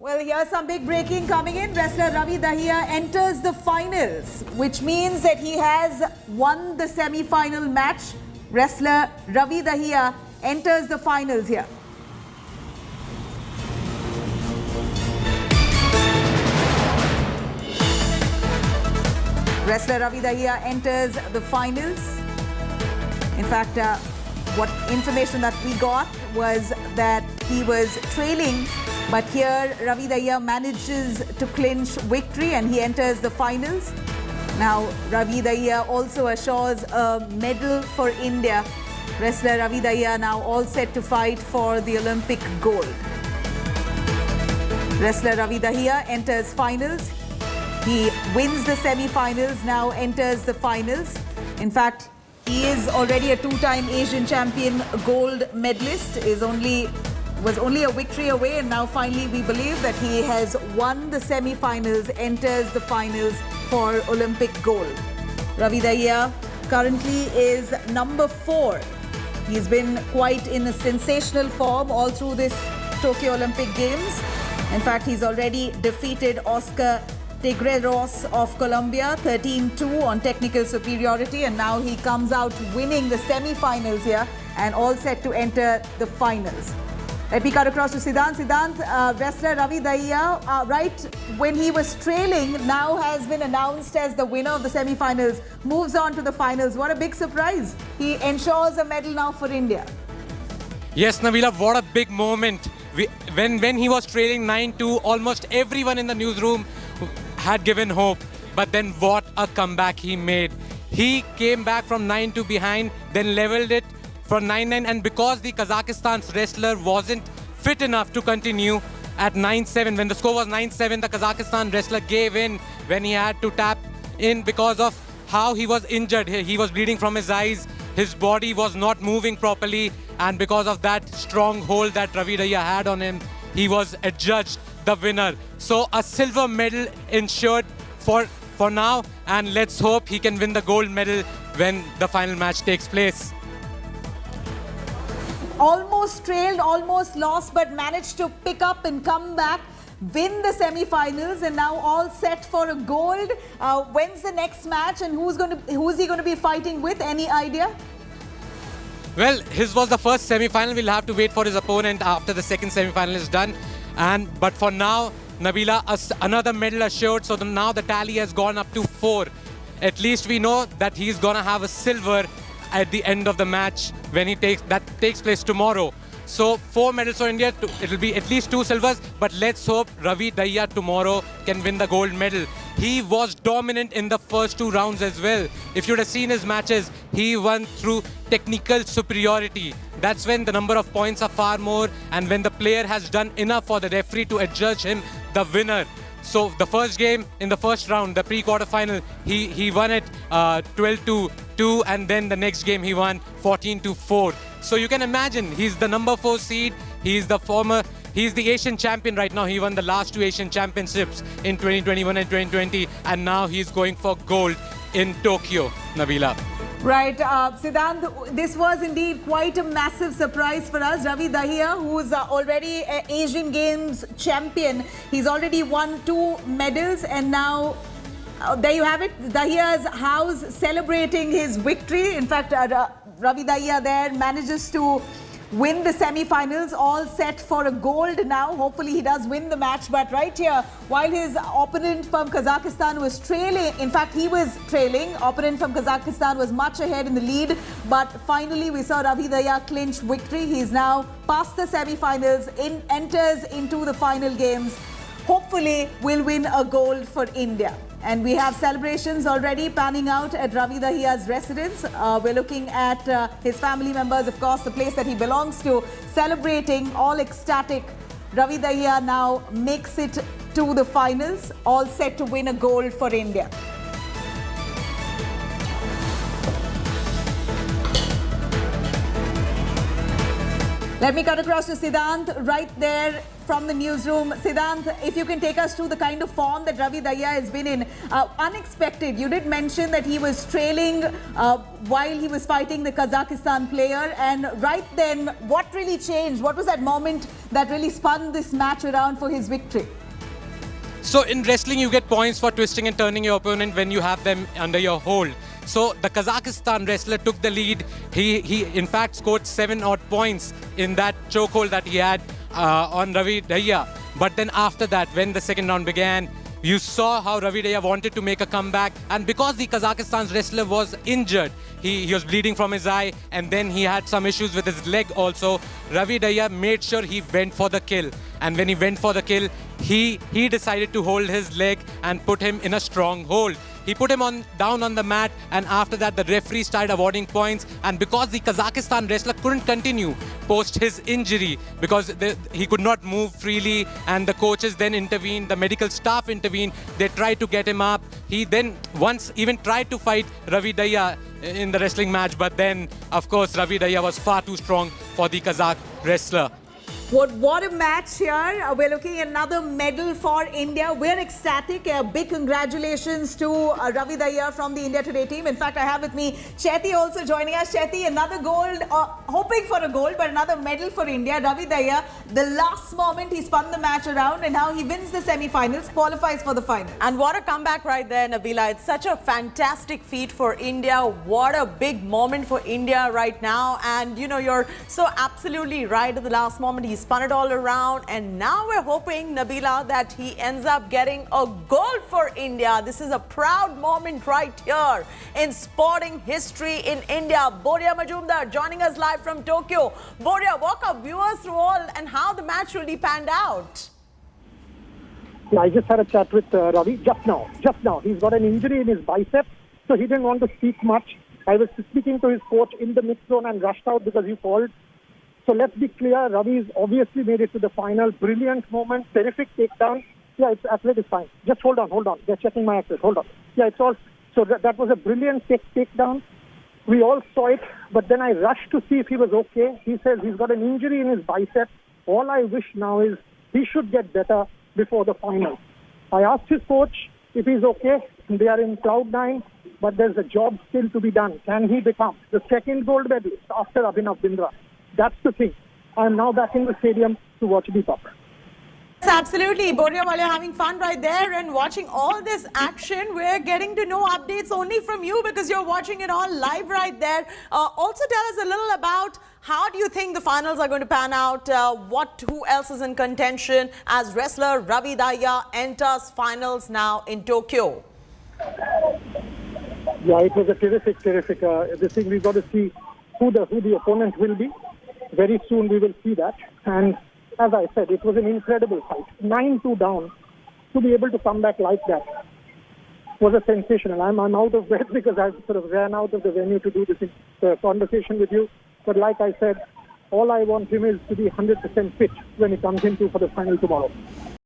Well, here's some big breaking coming in. Wrestler Ravi Dahiya enters the finals, which means that he has won the semi-final match. Wrestler Ravi Dahiya enters the finals here. Wrestler Ravi Dahiya enters the finals. In fact, what information that we got was that he was trailing, but here Ravi Dahiya manages to clinch victory and he enters the finals. Now Ravi Dahiya also assures a medal for India. Wrestler Ravi Dahiya now all set to fight for the Olympic gold. Wrestler Ravi Dahiya enters finals. He wins the semi-finals, now enters the finals. In fact, he is already a two-time Asian champion gold medalist, was only a victory away, and now finally we believe that he has won the semi-finals, enters the finals for Olympic gold. Ravi Dahiya currently is number 4. He's been quite in a sensational form all through this Tokyo Olympic Games. In fact, he's already defeated Oscar Tigreros of Colombia 13-2 on technical superiority, and now he comes out winning the semi-finals here and all set to enter the finals. Let me cut across to Siddhant. Siddhant, wrestler Ravi Dahiya, right when he was trailing, now has been announced as the winner of the semi-finals, moves on to the finals. What a big surprise. He ensures a medal now for India. Yes, Nabila, what a big moment. When he was trailing 9-2, almost everyone in the newsroom had given hope. But then what a comeback he made. He came back from 9-2 behind, then leveled it for 9-9, and because the Kazakhstan's wrestler wasn't fit enough to continue at 9-7, when the score was 9-7, the Kazakhstan wrestler gave in when he had to tap in because of how he was injured. He was bleeding from his eyes, his body was not moving properly, and because of that strong hold that Ravi Dahiya had on him, he was adjudged the winner. So a silver medal ensured for now, and let's hope he can win the gold medal when the final match takes place. Almost trailed, almost lost, but managed to pick up and come back, win the semi-finals, and now all set for a gold. When's the next match, and who's he going to be fighting with? Any idea? Well, his was the first semi-final. We'll have to wait for his opponent after the second semi-final is done. But for now, Nabila, another medal assured. So now the tally has gone up to 4. At least we know that he's gonna have a silver at the end of the match when that takes place tomorrow. So 4 medals for India. It'll be at least 2 silvers. But let's hope Ravi Dahiya tomorrow can win the gold medal. He was dominant in the first 2 rounds as well. If you'd have seen his matches, he won through technical superiority. That's when the number of points are far more, and when the player has done enough for the referee to adjudge him the winner. So the first game in the first round, the pre-quarter final, he won it 12-2, and then the next game he won 14-4. So you can imagine, he's the number 4 seed. He's the Asian champion right now. He won the last 2 Asian championships in 2021 and 2020, and now he's going for gold in Tokyo, Nabila. Right, Siddhant, this was indeed quite a massive surprise for us. Ravi Dahiya, who's already an Asian Games champion, he's already won 2 medals, and now there you have it. Dahiya's house celebrating his victory. In fact, Ravi Dahiya there manages to win the semi-finals, all set for a gold now. Hopefully he does win the match, but right here, while his opponent from Kazakhstan was trailing, in fact he was trailing, opponent from Kazakhstan was much ahead in the lead, but finally we saw Ravi Dahiya clinch victory. He's now past the semi-finals, enters into the final games. Hopefully will win a gold for India. And we have celebrations already panning out at Ravi Dahiya's residence. We're looking at his family members, of course, the place that he belongs to, celebrating, all ecstatic. Ravi Dahiya now makes it to the finals, all set to win a gold for India. Let me cut across to Siddhant right there from the newsroom. Siddhant, if you can take us through the kind of form that Ravi Dahiya has been in. Unexpected. You did mention that he was trailing while he was fighting the Kazakhstan player. And right then, what really changed? What was that moment that really spun this match around for his victory? So in wrestling, you get points for twisting and turning your opponent when you have them under your hold. So the Kazakhstan wrestler took the lead. He in fact scored 7 odd points in that chokehold that he had on Ravi Dahiya. But then after that, when the second round began, you saw how Ravi Dahiya wanted to make a comeback, and because the Kazakhstan's wrestler was injured, he was bleeding from his eye, and then he had some issues with his leg also. Ravi Dahiya made sure he went for the kill, and when he went for the kill, he decided to hold his leg and put him in a strong hold. He put him down on the mat, and after that the referee started awarding points. And because the Kazakhstan wrestler couldn't continue post his injury, because he could not move freely, and the coaches then intervened, the medical staff intervened, they tried to get him up. He then once even tried to fight Ravi Dahiya in the wrestling match, but then of course Ravi Dahiya was far too strong for the Kazakh wrestler. What a match here. We're looking at another medal for India. We're ecstatic. Big congratulations to Ravi Dahiya from the India Today team. In fact, I have with me Chetty also joining us. Chetty, another gold, hoping for a gold, but another medal for India. Ravi Dahiya, the last moment he spun the match around, and now he wins the semi-finals, qualifies for the finals. And what a comeback right there, Nabila. It's such a fantastic feat for India. What a big moment for India right now. And, you know, you're so absolutely right at the last moment. He spun it all around, and now we're hoping, Nabila, that he ends up getting a gold for India. This is a proud moment right here in sporting history in India. Boria Majumdar joining us live from Tokyo. Boria, walk our viewers through all and how the match really panned out. Yeah, I just had a chat with Ravi just now. He's got an injury in his bicep, so he didn't want to speak much. I was speaking to his coach in the mix zone and rushed out because he called. So let's be clear, Ravi's obviously made it to the final. Brilliant moment, terrific takedown. Yeah, it's athlete is fine. Just hold on. They're checking my athlete. Hold on. Yeah, it's all. So that was a brilliant takedown. We all saw it, but then I rushed to see if he was okay. He says he's got an injury in his bicep. All I wish now is he should get better before the final. I asked his coach if he's okay. They are in cloud 9, but there's a job still to be done. Can he become the second gold medalist after Abhinav Bindra? That's the thing. I'm now back in the stadium to watch Deepak. Yes, absolutely. Boria, while you're having fun right there and watching all this action, we're getting to know updates only from you because you're watching it all live right there. Also tell us a little about how do you think the finals are going to pan out? Who else is in contention as wrestler Ravi Dahiya enters finals now in Tokyo? Yeah, it was a terrific. This thing we've got to see who the opponent will be. Very soon we will see that. And as I said, it was an incredible fight. 9-2 down. To be able to come back like that was a sensational. I'm out of breath because I sort of ran out of the venue to do this conversation with you. But like I said, all I want him is to be 100% fit when he comes into for the final tomorrow.